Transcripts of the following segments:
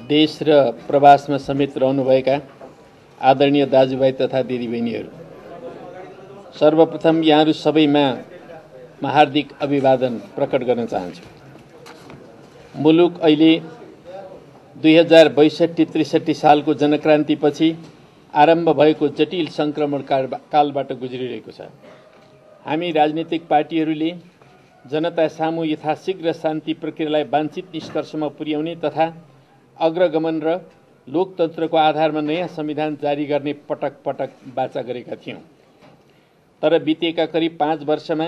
देश र प्रवासमा समेत रहनुभएका आदरणीय दाजुभाइ तथा दिदीबहिनीहरू, सर्वप्रथम यहाँहरू सबैमा हार्दिक अभिवादन प्रकट गर्न चाहन्छु। मुलुक अहिले 2062-63 सालको जनक्रान्तिपछि आरम्भ भएको जटिल संक्रमण कालबाट गुज्रिरहेको छ। हामी राजनीतिक पार्टीहरूले जनता सामु यथाशीघ्र शान्ति प्रक्रियालाई वाञ्छित निष्कर्षमा पुर्याउने तथा अग्रगमन र लोकतन्त्रको आधारमा नयाँ संविधान जारी गर्ने पटक पटक वाचा गरेका थियौं। तर बितेका करिब 5 वर्षमा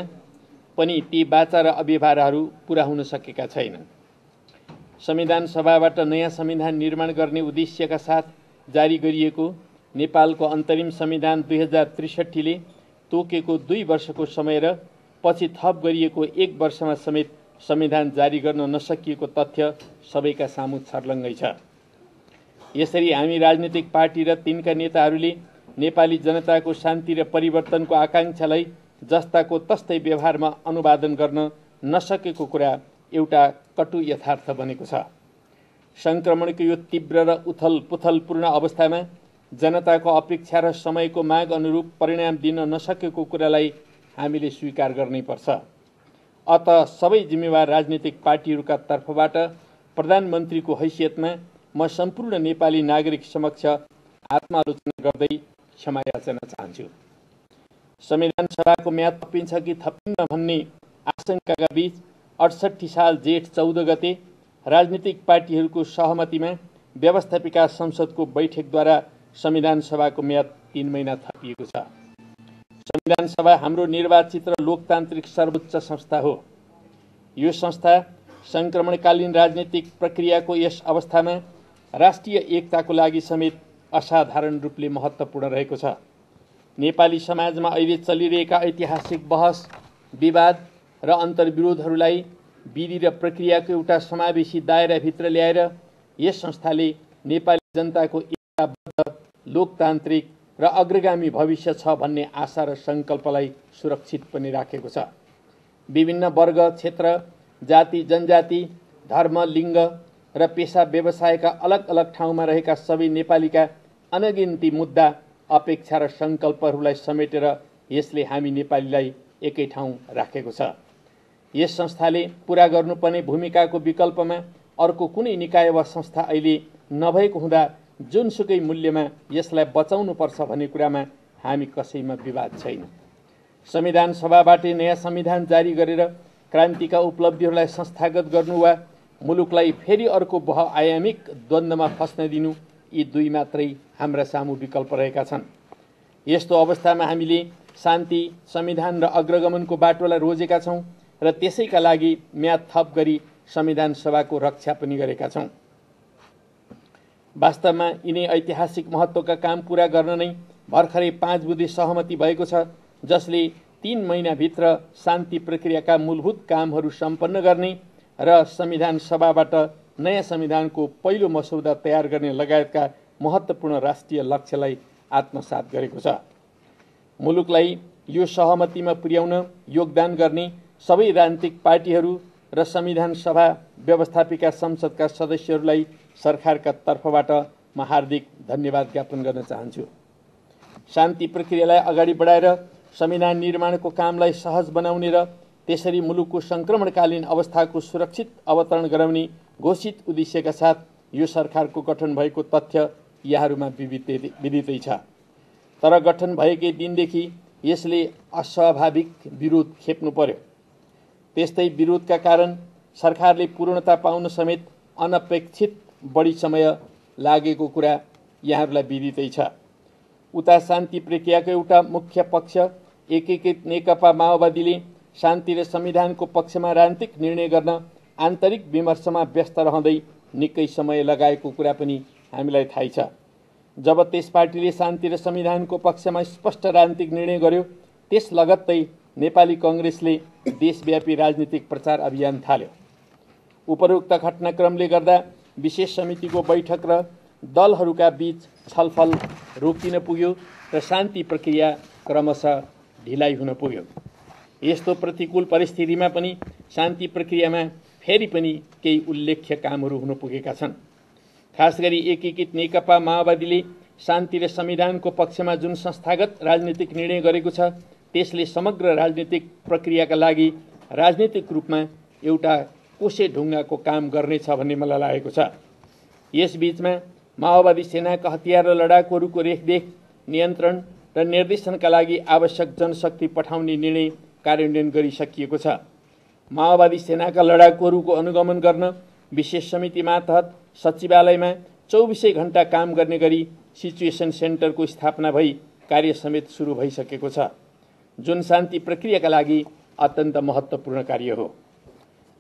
पनि ती वाचा र अभिभारहरू पूरा हुन सकेका छैनन्। संविधान सभाबाट नयाँ संविधान निर्माण गर्ने उद्देश्यका साथ जारी गरिएको नेपालको अन्तरिम संविधान 2063 ले तोकेको 2 वर्षको समय र पछि थप गरिएको 1 वर्षमा समेत संविधान जारी गर्न नसकिएको तथ्य सबैका सामु छर्लङ्गै छ। यसरी हामी राजनीतिक पार्टी र तिनका नेताहरूले नेपाली जनताको शान्ति र परिवर्तनको आकांक्षालाई जस्ताको तस्तै व्यवहारमा अनुवादन गर्न नसकेको कुरा एउटा कटु यथार्थ बनेको छ। संक्रमणको यो तीव्र र उथलपुथलपूर्ण अवस्थामा जनताको अपेक्षा र समयको माग अनुरूप परिणाम दिन नसकेको कुरालाई हामीले स्वीकार गर्नैपर्छ। अत सबै जिम्मेवार राजनीतिक पार्टीहरूका तर्फबाट प्रधानमन्त्रीको हैसियतमा म सम्पूर्ण नेपाली नागरिक समक्ष आत्मालोचना गर्दै क्षमा याचना चाहन्छु। संविधान सभाको म्याद थपिन्छ कि थपिन्न भन्ने आशंकाका बीच 68 साल जेठ 14 गते राजनीतिक पार्टीहरूको सहमतिमा व्यवस्थापिका संसदको बैठकद्वारा संविधान सभाको म्याद 3 महिना थपिएको छ। संविधान सभा हाम्रो निर्वाचित र लोकतान्त्रिक सर्वोच्च संस्था हो। यो संस्था संक्रमणकालीन राजनीतिक प्रक्रियाको यस अवस्थामा राष्ट्रिय एकताको लागि समेत असाधारण रूपले महत्त्वपूर्ण रहेको छ। नेपाली समाजमा अहिले चलिरहेका ऐतिहासिक बहस, विवाद र अन्तर्विरोधहरूलाई विधि र प्रक्रियाको एउटा समावेशी दायराभित्र ल्याएर यस संस्थाले नेपाली जनताको एकताबद्ध, लोकतान्त्रिक र अग्रगामी भविष्य छ भन्ने आशा र संकल्पलाई सुरक्षित पनि राखेको छ। विभिन्न वर्ग, क्षेत्र, जाति, जनजाति, धर्म, लिङ्ग र पेशा व्यवसायका अलग अलग ठाउँमा रहेका सबै नेपालीका अनगिन्ती मुद्दा, अपेक्षा र संकल्पहरूलाई समेटेर यसले हामी नेपालीलाई एकै ठाउँ राखेको छ। यस संस्थाले पूरा गर्नुपर्ने भूमिकाको विकल्पमा अर्को कुनै निकाय वा संस्था अहिले नभएको हुँदा जुनसुकै मूल्यमा यसलाई बचाउनुपर्छ भन्ने कुरामा हामी कसैमा विवाद छैन। संविधान सभाबाट नयाँ संविधान जारी गरेर क्रान्तिका उपलब्धिहरूलाई संस्थागत गर्नु वा मुलुकलाई फेरि अर्को बहुआयामिक द्वन्द्वमा फस्न दिनु, यी दुई मात्रै हाम्रा सामु विकल्प रहेका छन्। यस्तो अवस्थामा हामीले शान्ति, संविधान र अग्रगमनको बाटोलाई रोजेका छौं र त्यसैका लागि म्याद थप गरी संविधान सभाको रक्षा पनि गरेका छौं। वास्तवमा यिनै ऐतिहासिक महत्त्वका काम पूरा गर्न नै भर्खरै 5 बुँदे सहमति भएको छ, जसले 3 महिनाभित्र शान्ति प्रक्रियाका मूलभूत कामहरू सम्पन्न गर्ने र संविधान सभाबाट नयाँ संविधानको पहिलो मसौदा तयार गर्ने लगायतका महत्त्वपूर्ण राष्ट्रिय लक्ष्यलाई आत्मसात गरेको छ। मुलुकलाई यो सहमतिमा पुर्याउन योगदान गर्ने सबै राजनीतिक पार्टीहरू र संविधान सभा व्यवस्थापिका संसदका सदस्यहरूलाई सरकारका तर्फबाट म हार्दिक धन्यवाद ज्ञापन गर्न चाहन्छु। शान्ति प्रक्रियालाई अगाडि बढाएर संविधान निर्माणको कामलाई सहज बनाउने र त्यसरी मुलुकको संक्रमणकालीन अवस्थाको सुरक्षित अवतरण गराउने घोषित उद्देश्यका साथ यो सरकारको गठन भएको तथ्य यहाँहरूमा विदितै छ। तर गठन भएकै दिनदेखि यसले अस्वाभाविक विरोध खेप्नु पर्यो। त्यस्तै विरोधका कारण सरकारले पूर्णता पाउन समेत अनपेक्षित बढी समय लागेको कुरा यहाँहरूलाई विदितै छ। उता शान्ति प्रक्रियाको एउटा मुख्य पक्ष एकीकृत नेकपा माओवादीले शान्ति र संविधानको पक्षमा राजनीतिक निर्णय गर्न आन्तरिक विमर्शमा व्यस्त रहँदै निकै समय लगाएको कुरा पनि हामीलाई थाहै छ। जब त्यस पार्टीले शान्ति र संविधानको पक्षमा स्पष्ट राजनीतिक निर्णय गर्यो, त्यस लगत्तै नेपाली कांग्रेसले देशव्यापी राजनीतिक प्रचार अभियान थाल्यो। उपरोक्त घटनाक्रमले गर्दा विशेष समितिको बैठक र दलहरूका बीच छलफल रोकिन पुग्यो र शान्ति प्रक्रिया क्रमशः ढिलाइ हुन पुग्यो। यस्तो प्रतिकूल परिस्थितिमा पनि शान्ति प्रक्रियामा फेरि पनि केही उल्लेख्य कामहरू हुन पुगेका छन्। खास गरी एकीकृत नेकपा माओवादीले शान्ति र संविधानको पक्षमा जुन संस्थागत राजनीतिक निर्णय गरेको छ त्यसले समग्र राजनीतिक प्रक्रियाका लागि राजनीतिक रूपमा एउटा कोसे ढुङ्गाको काम गर्नेछ भन्ने मलाई लागेको छ। यसबीचमा माओवादी सेनाका हतियार र लडाकुहरूको रेखदेख, नियन्त्रण र निर्देशनका लागि आवश्यक जनशक्ति पठाउने निर्णय कार्यान्वयन गरिसकिएको छ। माओवादी सेनाका लडाकुहरूको अनुगमन गर्न विशेष समिति मातहत सचिवालयमा 24 घण्टा काम गर्ने गरी सिचुएसन सेन्टरको स्थापना भई कार्य समेत सुरु भइसकेको छ, जुन शान्ति प्रक्रियाका लागि अत्यन्त महत्त्वपूर्ण कार्य हो।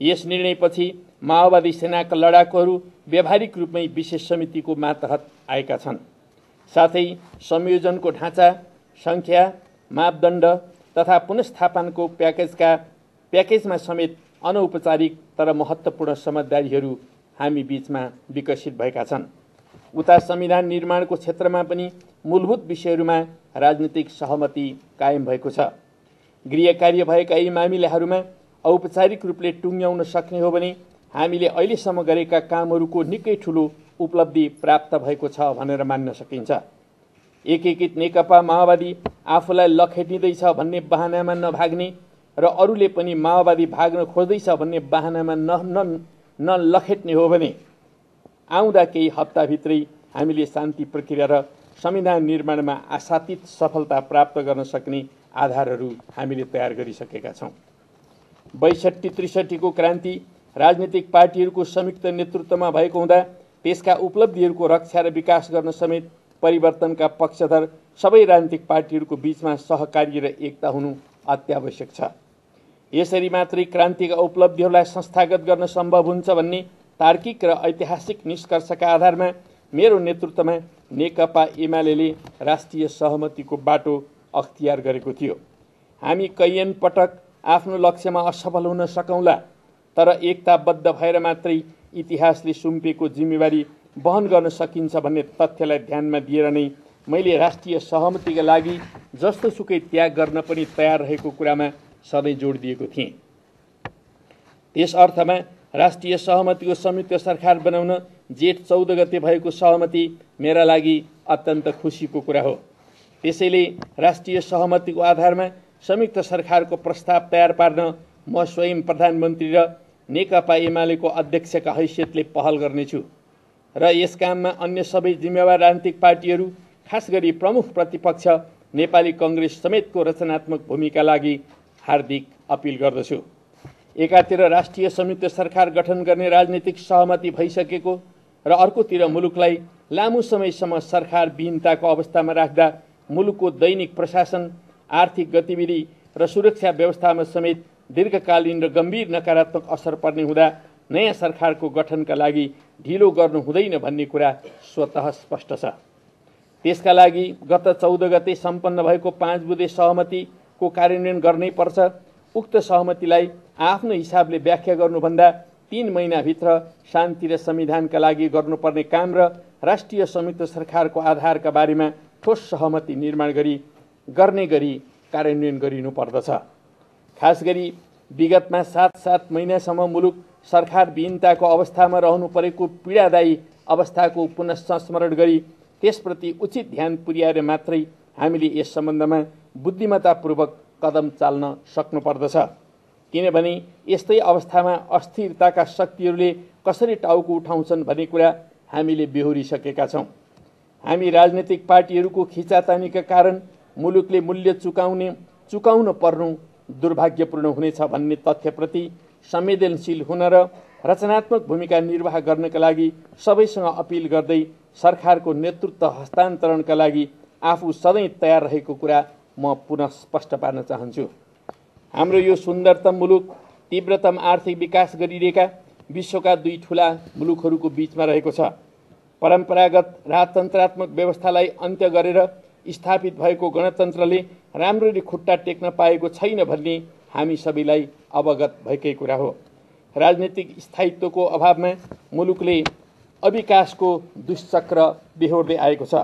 यस निर्णयपछि माओवादी सेनाका लडाकुहरू व्यावहारिक रूपमै विशेष समितिको मातहत आएका छन्। साथै संयोजनको ढाँचा, सङ्ख्या, मापदण्ड तथा पुनर्स्थापनको प्याकेजमा समेत अनौपचारिक तर महत्त्वपूर्ण समझदारीहरू हामी बीचमा विकसित भएका छन्। उता संविधान निर्माणको क्षेत्रमा पनि मूलभूत विषयहरूमा राजनीतिक सहमति कायम भएको छ। गृह कार्य भएका यी मामिलाहरूमा औपचारिक रूपले टुङ्ग्याउन सक्ने हो भने हामीले अहिलेसम्म गरेका कामहरूको निकै ठुलो उपलब्धि प्राप्त भएको छ भनेर मान्न सकिन्छ। एकीकृत नेकपा माओवादी आफूलाई लखेटिँदैछ भन्ने बहानामा नभाग्ने र अरूले पनि माओवादी भाग्न खोज्दैछ भन्ने बहानामा नलखेट्ने हो भने आउँदा केही हप्ताभित्रै हामीले शान्ति प्रक्रिया र संविधान निर्माणमा आशातीत सफलता प्राप्त गर्न सक्ने आधारहरू हामीले तयार गरिसकेका छौँ। 62-63 को क्रान्ति राजनीतिक पार्टीहरूको संयुक्त नेतृत्वमा भएको हुँदा त्यसका उपलब्धिहरूको रक्षा र विकास गर्न समेत परिवर्तनका पक्षधर सबै राजनीतिक पार्टीहरूको बीचमा सहकार्य र एकता हुनु अत्यावश्यक छ। यसरी मात्रै क्रान्तिका उपलब्धिहरूलाई संस्थागत गर्न सम्भव हुन्छ भन्ने तार्किक र ऐतिहासिक निष्कर्षका आधारमा मेरो नेतृत्वमा नेकपा एमाले राष्ट्रिय सहमतिको बाटो अख्तियार गरेको थियो। हामी कैयन पटक आफ्नो लक्ष्यमा असफल हुन सकौँला, तर एकताबद्ध भएर मात्रै इतिहासले सुम्पेको जिम्मेवारी वहन गर्न सकिन्छ भन्ने तथ्यलाई ध्यानमा दिएर नै मैले राष्ट्रिय सहमतिका लागि जस्तोसुकै त्याग गर्न पनि तयार रहेको कुरामा सधैँ जोड दिएको थिएँ। त्यस अर्थमा राष्ट्रिय सहमतिको संयुक्त सरकार बनाउन जेठ 14 गते भएको सहमति मेरा लागि अत्यन्त खुसीको कुरा हो। त्यसैले राष्ट्रिय सहमतिको आधारमा संयुक्त सरकारको प्रस्ताव तयार पार्न म स्वयं प्रधानमन्त्री र नेकपा एमालेको अध्यक्षका हैसियतले पहल गर्नेछु र यस काममा अन्य सबै जिम्मेवार राजनीतिक पार्टीहरू, खास गरी प्रमुख प्रतिपक्ष नेपाली कांग्रेस समेतको रचनात्मक भूमिका लागि हार्दिक अपिल गर्दछु। एकातिर राष्ट्रिय संयुक्त सरकार गठन गर्ने राजनीतिक सहमति भइसकेको र अर्कोतिर मुलुकलाई लामो समयसम्म सरकार विहीनताको अवस्थामा राख्दा मुलुकको दैनिक प्रशासन, आर्थिक गतिविधि र सुरक्षा व्यवस्थामा समेत दीर्घकालीन र गम्भीर नकारात्मक असर पर्ने हुँदा नयाँ सरकारको गठनका लागि ढिलो गर्नु हुँदैन भन्ने कुरा स्वतः स्पष्ट छ। त्यसका लागि गत 14 गते सम्पन्न भएको 5 बुँदे सहमतिको कार्यान्वयन गर्नै पर्छ। उक्त सहमतिलाई आफ्नो हिसाबले व्याख्या गर्नुभन्दा 3 महिनाभित्र शान्ति र संविधानका लागि गर्नुपर्ने काम र राष्ट्रिय संयुक्त सरकारको आधारका बारेमा ठोस सहमति निर्माण गर्ने गरी कार्यान्वयन गरिनु पर्दछ। खास गरी विगतमा 7 महिनासम्म मुलुक सरकार विहीनताको अवस्थामा रहनु परेको पीडादायी अवस्थाको पुनःसंस्मरण गरी त्यसप्रति उचित ध्यान पुर्याएर मात्रै हामीले यस सम्बन्धमा बुद्धिमत्तापूर्वक कदम चाल्न सक्नुपर्दछ। किनभने यस्तै अवस्थामा अस्थिरताका शक्तिहरूले कसरी टाउको उठाउँछन् भन्ने कुरा हामीले बेहोरिसकेका छौँ। हामी राजनीतिक पार्टीहरूको खिचातानीका कारण मुलुकले मूल्य चुकाउन पर्नु दुर्भाग्यपूर्ण हुनेछ भन्ने तथ्यप्रति संवेदनशील हुन र रचनात्मक भूमिका निर्वाह गर्नका लागि सबैसँग अपिल गर्दै सरकारको नेतृत्व हस्तान्तरणका लागि आफू सधैँ तयार रहेको कुरा म पुनः स्पष्ट पार्न चाहन्छु। हाम्रो यो सुन्दरतम मुलुक तीव्रतम आर्थिक विकास गरिरहेका विश्वका 2 ठूला मुलुकहरूको बीचमा रहेको छ। परम्परागत राजतन्त्रात्मक व्यवस्थालाई अन्त्य गरेर स्थापित भएको गणतन्त्रले राम्ररी खुट्टा टेक्न पाएको छैन भन्ने हामी सबैलाई अवगत भएकै कुरा हो। राजनीतिक स्थायित्वको अभावमा मुलुकले अविकासको दुष्चक्र बेहोर्दै आएको छ।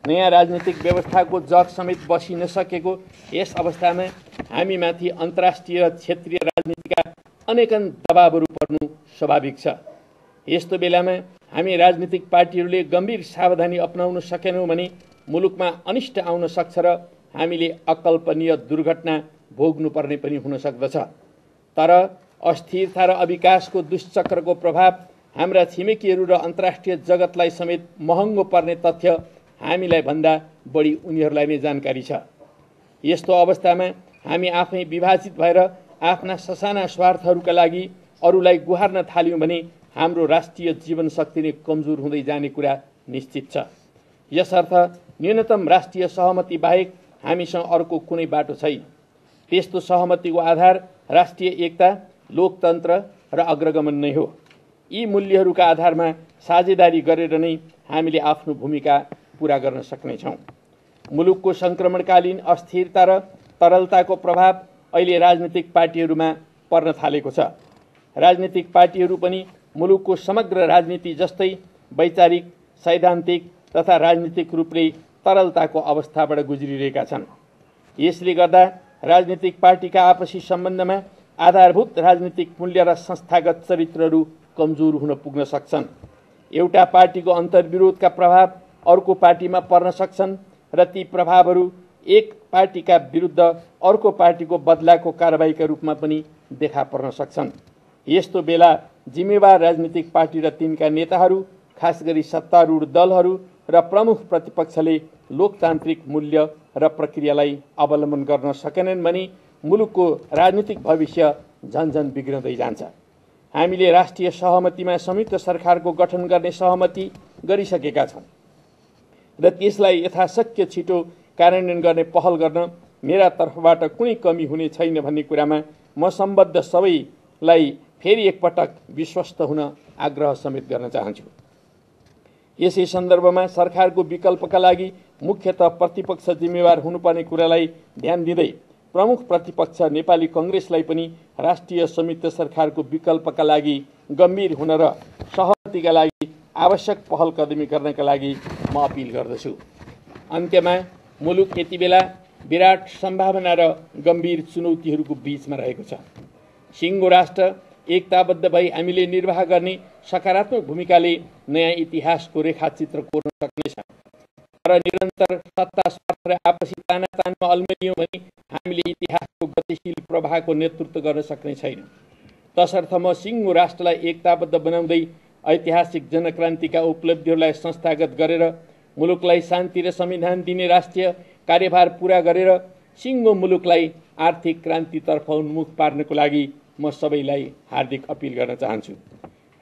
नयाँ राजनीतिक व्यवस्थाको जग समेत बसिन सकेको यस अवस्थामा हामीमाथि अन्तर्राष्ट्रिय र क्षेत्रीय राजनीतिका अनेकन दबावहरू पर्नु स्वाभाविक छ। यस्तो बेलामा हामी राजनीतिक पार्टीहरूले गम्भीर सावधानी अपनाउन सकेनौँ भने मुलुकमा अनिष्ट आउन सक्छ र हामीले अकल्पनीय दुर्घटना भोग्नुपर्ने पनि हुन सक्दछ। तर अस्थिरता र अविकासको दुष्चक्रको प्रभाव हाम्रा छिमेकीहरू र अन्तर्राष्ट्रिय जगतलाई समेत महँगो पर्ने तथ्य हामीलाई भन्दा बढी उनीहरूलाई नै जानकारी छ। यस्तो अवस्थामा हामी आफै विभाजित भएर आफ्ना ससाना स्वार्थहरूका लागि अरूलाई गुहार्न थाल्यौँ भने हाम्रो राष्ट्रिय जीवन शक्ति नै कमजोर हुँदै जाने कुरा निश्चित छ। यसर्थ न्यूनतम राष्ट्रिय सहमति बाहेक हामीसँग अर्को कुनै बाटो छैन। त्यस्तो सहमतिको आधार राष्ट्रिय एकता, लोकतन्त्र र अग्रगमन नै हो। यी मूल्यहरूका आधारमा साझेदारी गरेर नै हामीले आफ्नो भूमिका पूरा गर्न सक्नेछौँ। मुलुकको सङ्क्रमणकालीन अस्थिरता र तरलताको प्रभाव अहिले राजनीतिक पार्टीहरूमा पर्न थालेको छ। राजनीतिक पार्टीहरू पनि मुलुकको समग्र राजनीति जस्तै वैचारिक, सैद्धान्तिक तथा राजनीतिक रूपले तरलताको अवस्थाबाट गुज्रिरहेका छन्। यसले गर्दा राजनीतिक पार्टीका आपसी सम्बन्धमा आधारभूत राजनीतिक मूल्य र संस्थागत चरित्रहरू कमजोर हुन पुग्न सक्छन्। एउटा पार्टीको अन्तर्विरोधका प्रभाव अर्को पार्टीमा पर्न सक्छन् र ती प्रभावहरू एक पार्टीका विरुद्ध अर्को पार्टीको बदलाको कारबाहीका रूपमा पनि देखा पर्न सक्छन्। यस्तो बेला जिम्मेवार राजनीतिक पार्टी र तिनका नेताहरू, खास गरी सत्तारूढ दलहरू र प्रमुख प्रतिपक्षले लोकतान्त्रिक मूल्य र प्रक्रियालाई अवलम्बन गर्न सकेनन् भने मुलुकको राजनीतिक भविष्य झन्झन बिग्रदै जान्छ। हामीले राष्ट्रिय सहमतिमा संयुक्त सरकारको गठन गर्ने सहमति गरिसकेका छौँ र त्यसलाई यथाशक्य छिटो कार्यान्वयन गर्ने पहल गर्न मेरा तर्फबाट कुनै कमी हुने छैन भन्ने कुरामा म सम्बद्ध सबैलाई फेरि एकपटक विश्वस्त हुन आग्रह समेत गर्न चाहन्छु। यसै सन्दर्भमा सरकारको विकल्पका लागि मुख्यतः प्रतिपक्ष जिम्मेवार हुनुपर्ने कुरालाई ध्यान दिँदै प्रमुख प्रतिपक्ष नेपाली कांग्रेसलाई पनि राष्ट्रिय संयुक्त सरकारको विकल्पका लागि गम्भीर हुन र सहमतिका लागि आवश्यक पहल कदमी गर्नका लागि म अपिल गर्दछु। अन्त्यमा मुलुक यति बेला विराट सम्भावना र गम्भीर चुनौतीहरूको बीचमा रहेको छ। सिङ्गो राष्ट्र एकताबद्ध भई हामीले निर्वाह गर्ने सकारात्मक भूमिकाले नयाँ इतिहासको रेखाचित्र कोर्न सक्नेछ। तर निरन्तर सत्ता स्वार्थ र आपसी तानातानमा अल्मलियौँ भने हामीले इतिहासको गतिशील प्रवाहको नेतृत्व गर्न सक्ने छैन। तसर्थ म सिङ्गो राष्ट्रलाई एकताबद्ध बनाउँदै ऐतिहासिक जनक्रान्तिका उपलब्धिहरूलाई संस्थागत गरेर मुलुकलाई शान्ति र संविधान दिने राष्ट्रिय कार्यभार पूरा गरेर सिङ्गो मुलुकलाई आर्थिक क्रान्तितर्फ उन्मुख पार्नको लागि म सबैलाई हार्दिक अपिल गर्न चाहन्छु।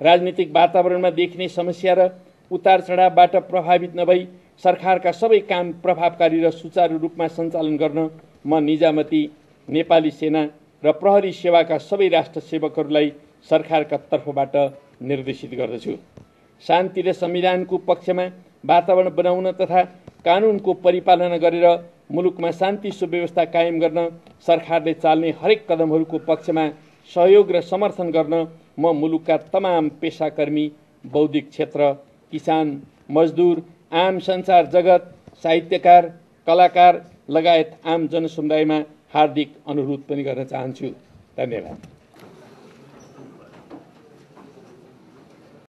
राजनीतिक वातावरणमा देखिने समस्या र उतार चढावबाट प्रभावित नभई सरकारका सबै काम प्रभावकारी र सुचारू रूपमा सञ्चालन गर्न म निजामती, नेपाली सेना र प्रहरी सेवाका सबै राष्ट्र सेवकहरूलाई सरकारका तर्फबाट निर्देशित गर्दछु। शान्ति र संविधानको पक्षमा वातावरण बनाउन तथा कानुनको परिपालना गरेर मुलुकमा शान्ति सुव्यवस्था कायम गर्न सरकारले चाल्ने हरेक कदमहरूको पक्षमा सहयोग र समर्थन गर्न म मुलुकका तमाम पेशाकर्मी, बौद्धिक क्षेत्र, किसान, मजदुर, आम संसार जगत, साहित्यकार, कलाकार लगायत आम जनसमुदायमा हार्दिक अनुरोध पनि गर्न चाहन्छु। धन्यवाद।